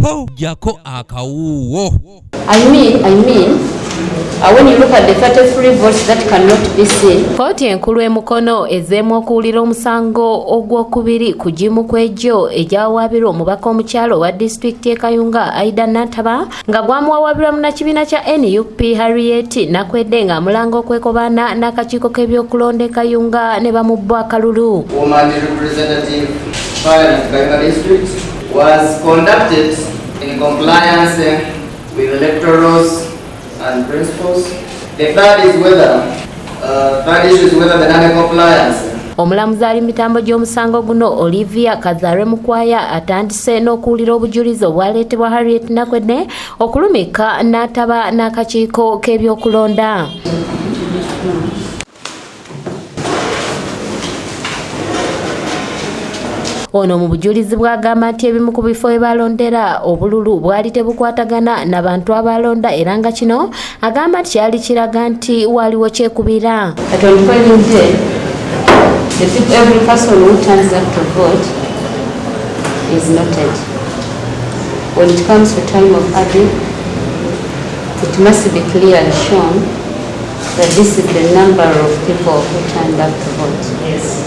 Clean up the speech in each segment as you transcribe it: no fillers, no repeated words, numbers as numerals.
po jako akawuwo. I mean, when you look at the 33 votes that cannot be seen. Kooti enkulu emukono ezeemu okuwulira omusango ogwokubiri ku gimu kw'egyo egyawawaabirwa omubaka omukyalo wa disitulikiti y'e Kayunga Aida Nantaba nga gwamuwawaabirwa munnakibiina kya NUP Harriet Nakwedde ng'amulanga okwekobaana n'akakiiko k'ebyokulonda e Kayunga ne bamubbwa akalulu. Woman representative Parliament Kayunga district was conducted in compliance with electoral laws and principles. The third issue is whether the non-compliance. Omulamuzi ali mitambo gy'omusango guno Olivia Kazarwe Mukwaya atandise n'okuwulira obujulizi obwaleetebwa Harriet Nakwedde okulumika Nantaba n'akakiiko k'ebyokulonda. Ono mu bujulizi bw'agamba nti ebimu ku bifo ebalondera obululu bwali tebukwatagana n'abantu abalonda era nga kino agamba nti kyali kiraga nti waliwo kyekubira. Every person who turns up to vote is noted. When it comes to time of adding, it must be clearly shown that this is the number of people who turned up to vote. Yes.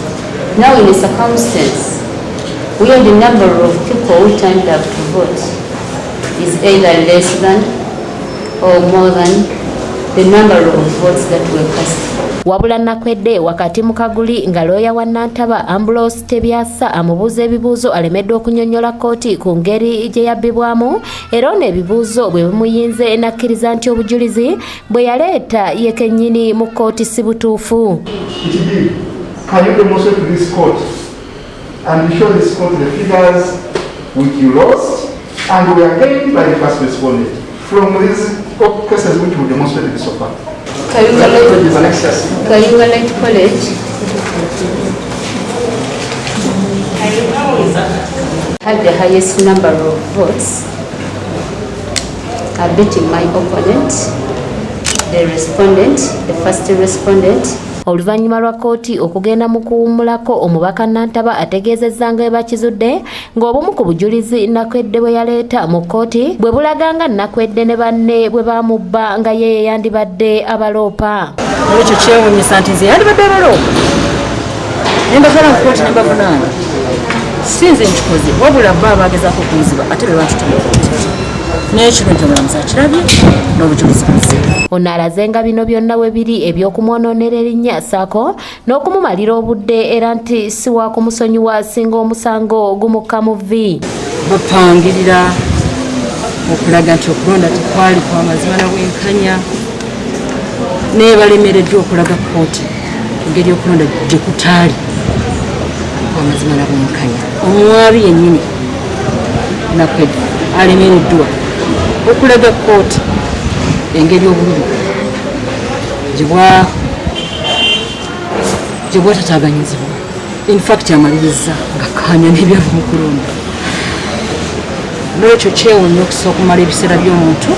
Now in a circumstance where the number of people who turned up to vote is either less than or more than the number of votes that were cast. Wabula Nakwedde wakati mu kaguli nga looya wa Nantaba Ambrose Tebyasa amubuuza ebibuuzo alemeddwa okunyonnyola kooti ku ngeri gye yabbibwamu era ono ebibuuzo bwe bimuyinze nakkiriza nti obujulizi bwe yaleeta ye kennyini mu kooti si butuufu. Can you demonstrate to this court and show this court the figures which you lost and were gained by the first respondent from these cases which we demonstrated so far? Kayunga Light College had the highest number of votes, beating my opponent, the first respondent. Oluvannyuma lwa kooti okugenda mu kuwummulako omubaka Nantaba ategeezezza nga bakizudde ng'obumu ku bujulizi Nakwedde bwe yaleeta mu kooti bwe bulaganga Nakwedde ne banne bwe baamubba nga ye yandibadde abaloopa. Ekyo kyewuunyisa nti nze yandibadde abaloopa ne mbatwala mu kooti ne bavunaana si nze nkikoze wabula bo abagezaako kunziba ate be bantutama kooti n'ekirungi omulamuzi akirabye n'obujulizi buzze. Ono alaze nga bino byonna we biri ebyokumwonoonera erinnya ssaako n'okumumalira obudde era nti si wa kumusonyiwa singa omusango gumukka mu vvi. Bapangirira okulaga nti okulonda tekwali kwa mazima na bwenkanya n'ebalemereddwa okulaga kooti engeri y'okulonda gye kutaali kwa mazima na bwenkanya. Omwabi yennyini Nakwedde alemereddwa okulaga kooti engeri obululu gye bwatataganyizibwa. In fact amaliriza nga kanya n'ebyava mu kulonda. N'ekyo kyewuunya okusobola okumala ebiseera by'omuntu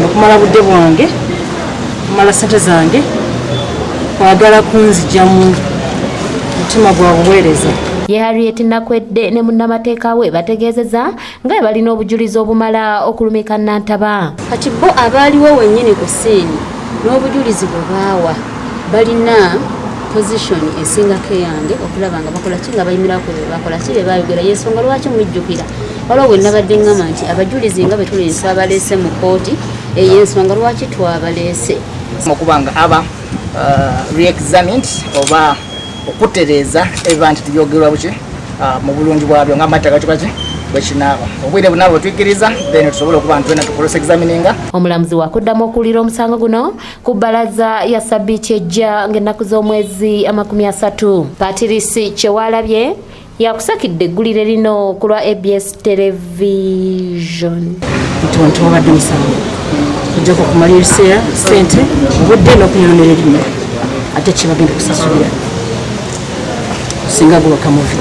okumala budde bwange okumala ssente zange kwagala kunzija mu mutima gwa buweereza. Ye Harriet Nakwedde ne munnamateeka we bategeezezza nga balina obujulizi obumala okulumika Nantaba. Kati bo abaaliwo wennyini ku siini n'obujulizi bwe baawa balina position esingako yange okulaba nga bakola ki nga bayimirako bye bakola ki bye baayogera y'ensonga lwaki mujjukira waliwo bwe nabadde ngamba nti abajulizi nga bwe tuleese abaleese mu kooti ey'ensonga lwaki twabaleese okuba nga aba re-examined oba okutereeza ebibantu tibyogerwa buki mu bulungi bwabyo nga amateeka kikaki bwekinaaba obwire bunaaba bwetuyigiriza then tusobole okuba nti twena tukolesa examininga. Omulamuzi wakuddamu okuwulira omusango guno ku bbalaza ya Ssabbiiti ejja ng'ennaku z'omwezi 30. Patrice Kyewalabye yakusakidde eggulire lino ku lwa ABS Television. Nti wabadde musango ojjako okumala ebiseera ssente obudde n'okunyonera erinnya ate kye bagenda kusasulira singa gubaka muvi.